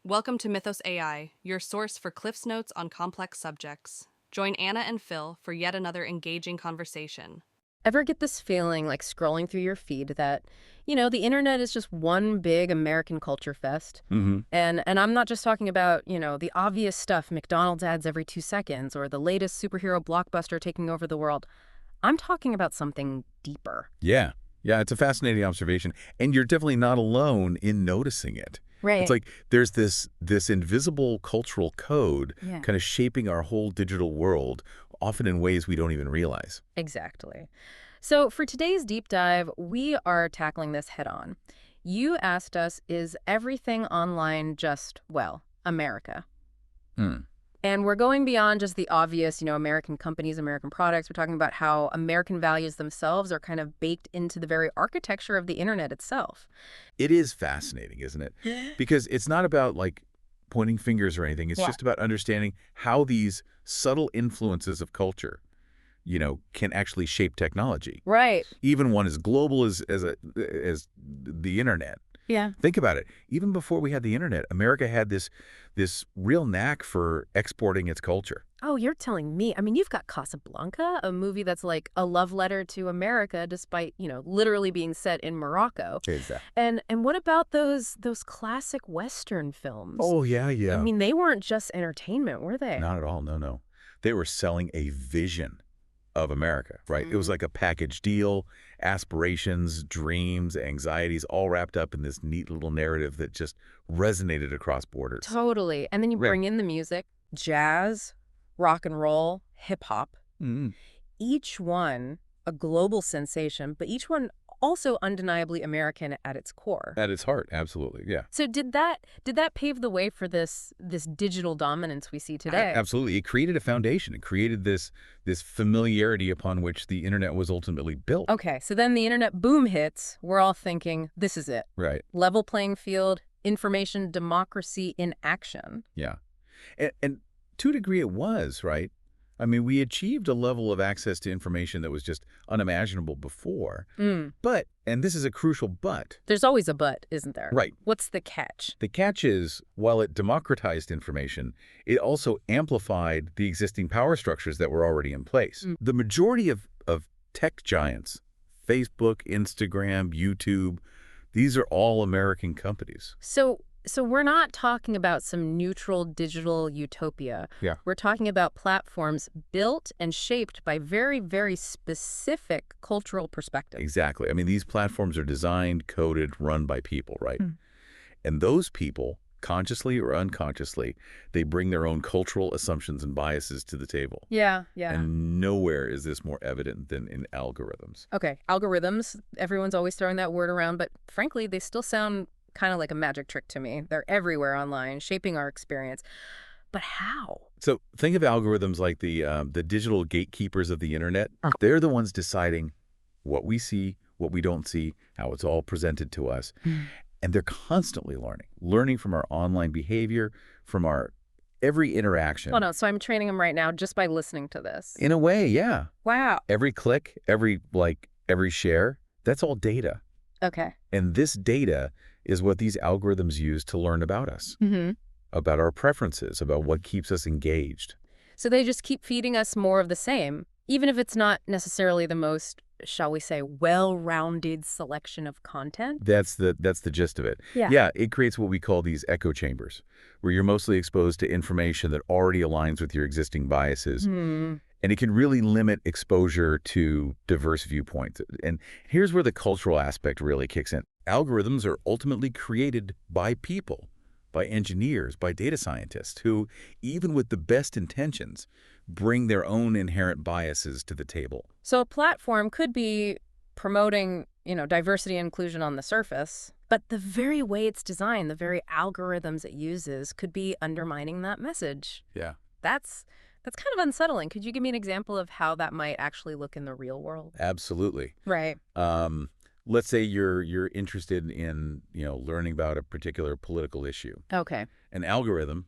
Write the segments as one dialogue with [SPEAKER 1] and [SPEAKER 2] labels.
[SPEAKER 1] Welcome to Mythos AI, your source for Cliff's Notes on complex subjects. Join Anna and Phil for yet another engaging conversation.
[SPEAKER 2] Ever get this feeling like scrolling through your feed that, the internet is just one big American culture fest?
[SPEAKER 3] Hmm.
[SPEAKER 2] And I'm not just talking about, the obvious stuff, McDonald's ads every 2 seconds or the latest superhero blockbuster taking over the world. I'm talking about something deeper.
[SPEAKER 3] Yeah. Yeah, it's a fascinating observation. And you're definitely not alone in noticing it. It's
[SPEAKER 2] Right.
[SPEAKER 3] like there's this invisible cultural code
[SPEAKER 2] Yeah.
[SPEAKER 3] kind of shaping our whole digital world, often in ways we don't even realize.
[SPEAKER 2] Exactly. So for today's deep dive, we are tackling this head on. You asked us, is everything online just, well, America?
[SPEAKER 3] Hmm.
[SPEAKER 2] And we're going beyond just the obvious, American companies, American products. We're talking about how American values themselves are kind of baked into the very architecture of the internet itself.
[SPEAKER 3] It is fascinating, isn't it? Because it's not about like pointing fingers or anything. It's
[SPEAKER 2] Yeah.
[SPEAKER 3] just about understanding how these subtle influences of culture, can actually shape technology.
[SPEAKER 2] Right.
[SPEAKER 3] Even one as global as the internet.
[SPEAKER 2] Yeah.
[SPEAKER 3] Think about it. Even before we had the internet, America had this real knack for exporting its culture.
[SPEAKER 2] Oh, you're telling me. I mean, you've got Casablanca, a movie that's like a love letter to America, despite, literally being set in Morocco.
[SPEAKER 3] Exactly.
[SPEAKER 2] And what about those classic Western films?
[SPEAKER 3] Oh, yeah,
[SPEAKER 2] I
[SPEAKER 3] yeah.
[SPEAKER 2] mean, they weren't just entertainment, were they?
[SPEAKER 3] Not at all. No, no. They were selling a vision of America, right? It was like a package deal, aspirations, dreams, anxieties, all wrapped up in this neat little narrative that just resonated across borders.
[SPEAKER 2] Totally. And then you
[SPEAKER 3] Right.
[SPEAKER 2] bring in the music, jazz, rock and roll, hip hop.
[SPEAKER 3] Mm.
[SPEAKER 2] Each one a global sensation, but each one also undeniably American at its core.
[SPEAKER 3] At its heart, absolutely, yeah.
[SPEAKER 2] So did that pave the way for this digital dominance we see today?
[SPEAKER 3] Absolutely. It created a foundation. It created this familiarity upon which the internet was ultimately built.
[SPEAKER 2] Okay, so then the internet boom hits. We're all thinking, this is it.
[SPEAKER 3] Right.
[SPEAKER 2] Level playing field, information democracy in action.
[SPEAKER 3] Yeah. And to a degree it was, right? I mean, we achieved a level of access to information that was just unimaginable before. But, and this is a crucial but,
[SPEAKER 2] There's always a but, isn't there?
[SPEAKER 3] right.
[SPEAKER 2] What's the catch?
[SPEAKER 3] The catch is, while it democratized information, it also amplified the existing power structures that were already in place. The majority of tech giants, Facebook, Instagram, YouTube, these are all American companies.
[SPEAKER 2] So we're not talking about some neutral digital utopia.
[SPEAKER 3] Yeah.
[SPEAKER 2] We're talking about platforms built and shaped by very, very specific cultural perspectives.
[SPEAKER 3] Exactly. I mean, these platforms are designed, coded, run by people, right? And those people, consciously or unconsciously, they bring their own cultural assumptions and biases to the table.
[SPEAKER 2] Yeah, yeah.
[SPEAKER 3] And nowhere is this more evident than in algorithms.
[SPEAKER 2] Okay, algorithms, everyone's always throwing that word around, but frankly, they still sound kind of like a magic trick to me. They're everywhere online, shaping our experience. But how?
[SPEAKER 3] So think of algorithms like the digital gatekeepers of the internet. They're the ones deciding what we see, what we don't see, how it's all presented to us. And they're constantly learning from our online behavior, from our every interaction.
[SPEAKER 2] Oh, no, so I'm training them right now just by listening to this.
[SPEAKER 3] In a way, yeah.
[SPEAKER 2] Wow.
[SPEAKER 3] Every click, every share, that's all data.
[SPEAKER 2] Okay.
[SPEAKER 3] And this data is what these algorithms use to learn about us, about our preferences, about what keeps us engaged.
[SPEAKER 2] So they just keep feeding us more of the same, even if it's not necessarily the most, shall we say, well-rounded selection of content?
[SPEAKER 3] That's the gist of it.
[SPEAKER 2] Yeah.
[SPEAKER 3] It creates what we call these echo chambers, where you're mostly exposed to information that already aligns with your existing biases. And it can really limit exposure to diverse viewpoints. And here's where the cultural aspect really kicks in. Algorithms are ultimately created by people, by engineers, by data scientists, who, even with the best intentions, bring their own inherent biases to the table.
[SPEAKER 2] So a platform could be promoting, diversity and inclusion on the surface, but the very way it's designed, the very algorithms it uses could be undermining that message.
[SPEAKER 3] Yeah.
[SPEAKER 2] That's kind of unsettling. Could you give me an example of how that might actually look in the real world?
[SPEAKER 3] Absolutely.
[SPEAKER 2] Right.
[SPEAKER 3] Let's say you're interested in, learning about a particular political issue.
[SPEAKER 2] Okay.
[SPEAKER 3] An algorithm,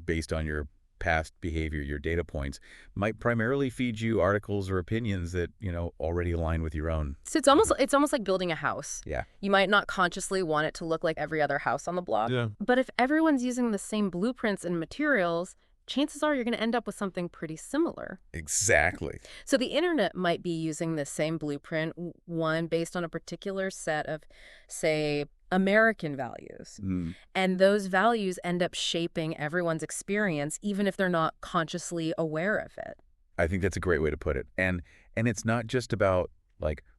[SPEAKER 3] based on your past behavior, your data points, might primarily feed you articles or opinions that, already align with your own.
[SPEAKER 2] So it's almost like building a house.
[SPEAKER 3] Yeah.
[SPEAKER 2] You might not consciously want it to look like every other house on the block.
[SPEAKER 4] Yeah.
[SPEAKER 2] But if everyone's using the same blueprints and materials, chances are you're going to end up with something pretty similar.
[SPEAKER 3] Exactly.
[SPEAKER 2] So the internet might be using the same blueprint, one based on a particular set of, say, American values. And those values end up shaping everyone's experience, even if they're not consciously aware of it.
[SPEAKER 3] I think that's a great way to put it. And it's not just about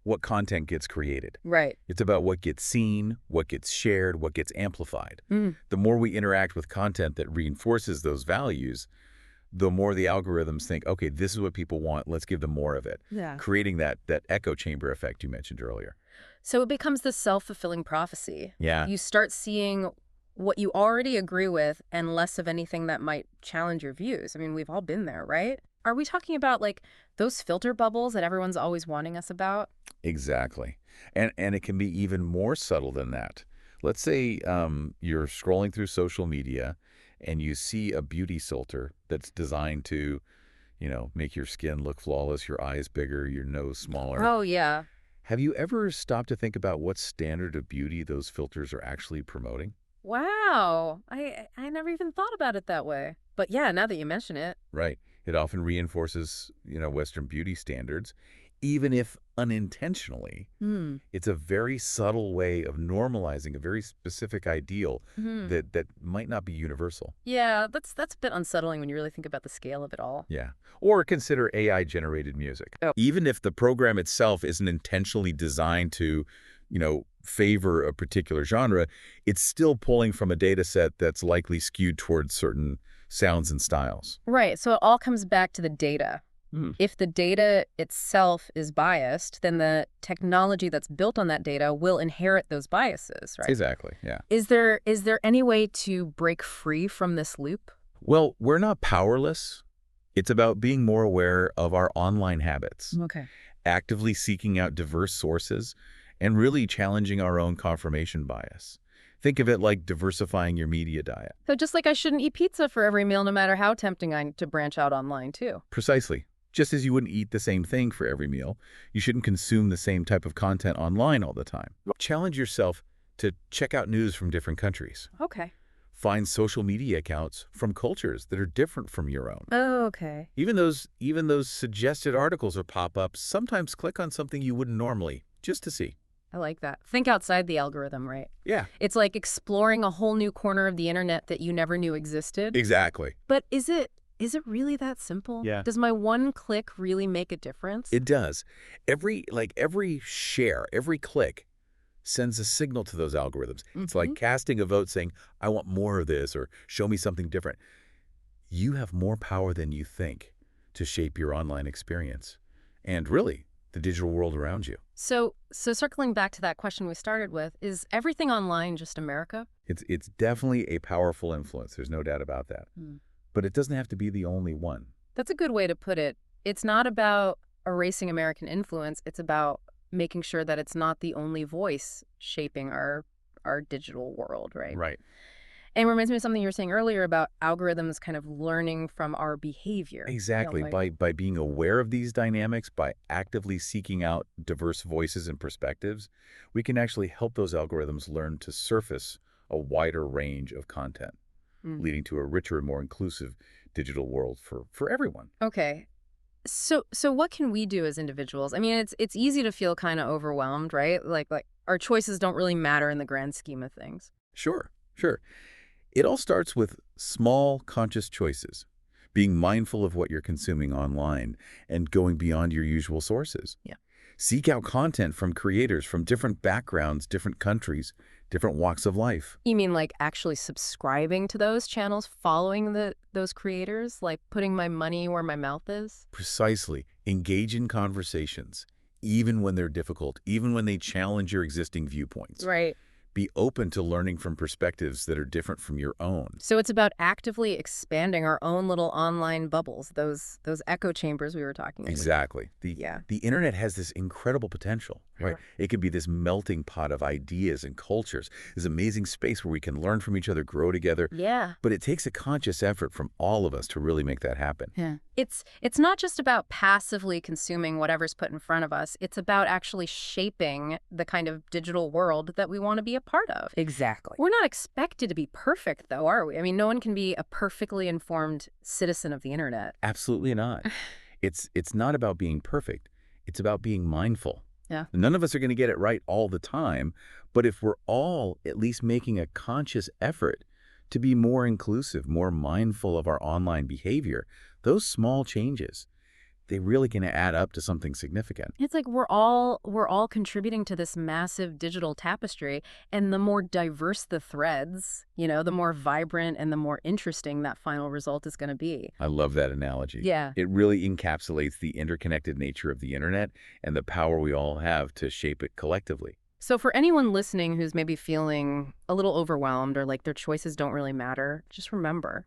[SPEAKER 3] what content gets created.
[SPEAKER 2] Right.
[SPEAKER 3] It's about what gets seen, what gets shared, what gets amplified. The more we interact with content that reinforces those values, the more the algorithms think, okay, this is what people want, let's give them more of it.
[SPEAKER 2] Yeah.
[SPEAKER 3] Creating that echo chamber effect you mentioned earlier.
[SPEAKER 2] So it becomes this self-fulfilling prophecy.
[SPEAKER 3] Yeah.
[SPEAKER 2] You start seeing what you already agree with and less of anything that might challenge your views. I mean, we've all been there, right? Are we talking about those filter bubbles that everyone's always warning us about?
[SPEAKER 3] Exactly. And it can be even more subtle than that. Let's say you're scrolling through social media and you see a beauty filter that's designed to, make your skin look flawless, your eyes bigger, your nose smaller.
[SPEAKER 2] Oh, yeah.
[SPEAKER 3] Have you ever stopped to think about what standard of beauty those filters are actually promoting?
[SPEAKER 2] Wow. I never even thought about it that way. But yeah, now that you mention it.
[SPEAKER 3] Right. It often reinforces, Western beauty standards, even if unintentionally. It's a very subtle way of normalizing a very specific ideal that might not be universal.
[SPEAKER 2] Yeah, that's a bit unsettling when you really think about the scale of it all.
[SPEAKER 3] Yeah. Or consider AI-generated music.
[SPEAKER 2] Oh.
[SPEAKER 3] Even if the program itself isn't intentionally designed to, favor a particular genre, it's still pulling from a data set that's likely skewed towards certain sounds and styles.
[SPEAKER 2] Right. So it all comes back to the data. If the data itself is biased, then the technology that's built on that data will inherit those biases, right?
[SPEAKER 3] Exactly, yeah.
[SPEAKER 2] Is there any way to break free from this loop?
[SPEAKER 3] Well, we're not powerless. It's about being more aware of our online habits,
[SPEAKER 2] Okay.
[SPEAKER 3] actively seeking out diverse sources, and really challenging our own confirmation bias. Think of it like diversifying your media diet.
[SPEAKER 2] So just like I shouldn't eat pizza for every meal, no matter how tempting I to branch out online, too.
[SPEAKER 3] Precisely. Just as you wouldn't eat the same thing for every meal, you shouldn't consume the same type of content online all the time. Challenge yourself to check out news from different countries.
[SPEAKER 2] Okay.
[SPEAKER 3] Find social media accounts from cultures that are different from your own.
[SPEAKER 2] Oh, okay.
[SPEAKER 3] Even those suggested articles or pop-ups, sometimes click on something you wouldn't normally, just to see.
[SPEAKER 2] I like that. Think outside the algorithm, right?
[SPEAKER 3] Yeah.
[SPEAKER 2] It's like exploring a whole new corner of the internet that you never knew existed.
[SPEAKER 3] Exactly.
[SPEAKER 2] But is it really that simple?
[SPEAKER 3] Yeah.
[SPEAKER 2] Does my one click really make a difference?
[SPEAKER 3] It does. Every share, every click sends a signal to those algorithms. It's like casting a vote saying, I want more of this, or show me something different. You have more power than you think to shape your online experience and really the digital world around you.
[SPEAKER 2] So circling back to that question we started with, is everything online just America?
[SPEAKER 3] It's definitely a powerful influence. There's no doubt about that. But it doesn't have to be the only one.
[SPEAKER 2] That's a good way to put it. It's not about erasing American influence. It's about making sure that it's not the only voice shaping our digital world, right?
[SPEAKER 3] Right.
[SPEAKER 2] And it reminds me of something you were saying earlier about algorithms kind of learning from our behavior.
[SPEAKER 3] Exactly. By being aware of these dynamics, by actively seeking out diverse voices and perspectives, we can actually help those algorithms learn to surface a wider range of content, leading to a richer and more inclusive digital world for everyone.
[SPEAKER 2] Okay. So what can we do as individuals? I mean, it's easy to feel kind of overwhelmed, right? Like our choices don't really matter in the grand scheme of things.
[SPEAKER 3] Sure. It all starts with small, conscious choices, being mindful of what you're consuming online and going beyond your usual sources.
[SPEAKER 2] Yeah.
[SPEAKER 3] Seek out content from creators from different backgrounds, different countries, different walks of life.
[SPEAKER 2] You mean like actually subscribing to those channels, following those creators, like putting my money where my mouth is?
[SPEAKER 3] Precisely. Engage in conversations, even when they're difficult, even when they challenge your existing viewpoints.
[SPEAKER 2] Right.
[SPEAKER 3] Be open to learning from perspectives that are different from your own.
[SPEAKER 2] So it's about actively expanding our own little online bubbles, those echo chambers we were talking about.
[SPEAKER 3] Exactly. The internet has this incredible potential, Right. It could be this melting pot of ideas and cultures, this amazing space where we can learn from each other, grow together.
[SPEAKER 2] Yeah.
[SPEAKER 3] But it takes a conscious effort from all of us to really make that happen.
[SPEAKER 2] Yeah. It's not just about passively consuming whatever's put in front of us. It's about actually shaping the kind of digital world that we want to be a part of.
[SPEAKER 4] Exactly.
[SPEAKER 2] We're not expected to be perfect, though, are we? I mean, no one can be a perfectly informed citizen of the internet.
[SPEAKER 3] Absolutely not. It's not about being perfect. It's about being mindful.
[SPEAKER 2] Yeah.
[SPEAKER 3] None of us are going to get it right all the time, but if we're all at least making a conscious effort to be more inclusive, more mindful of our online behavior, those small changes, they really can add up to something significant.
[SPEAKER 2] It's like we're all contributing to this massive digital tapestry, and the more diverse the threads, the more vibrant and the more interesting that final result is going to be.
[SPEAKER 3] I love that analogy.
[SPEAKER 2] Yeah.
[SPEAKER 3] It really encapsulates the interconnected nature of the internet and the power we all have to shape it collectively.
[SPEAKER 2] So for anyone listening who's maybe feeling a little overwhelmed or like their choices don't really matter, just remember,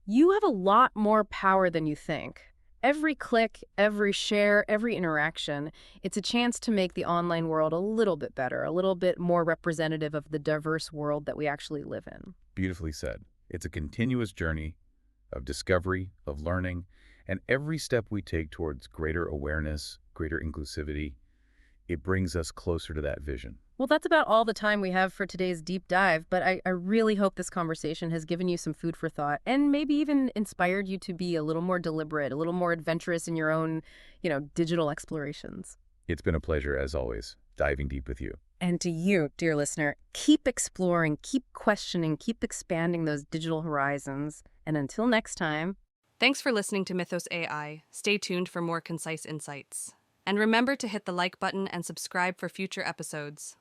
[SPEAKER 2] you have a lot more power than you think. Every click, every share, every interaction, it's a chance to make the online world a little bit better, a little bit more representative of the diverse world that we actually live in.
[SPEAKER 3] Beautifully said. It's a continuous journey of discovery, of learning, and every step we take towards greater awareness, greater inclusivity, it brings us closer to that vision.
[SPEAKER 2] Well, that's about all the time we have for today's deep dive, but I really hope this conversation has given you some food for thought and maybe even inspired you to be a little more deliberate, a little more adventurous in your own, digital explorations.
[SPEAKER 3] It's been a pleasure, as always, diving deep with you.
[SPEAKER 2] And to you, dear listener, keep exploring, keep questioning, keep expanding those digital horizons. And until next time.
[SPEAKER 1] Thanks for listening to Mythos AI. Stay tuned for more concise insights. And remember to hit the like button and subscribe for future episodes.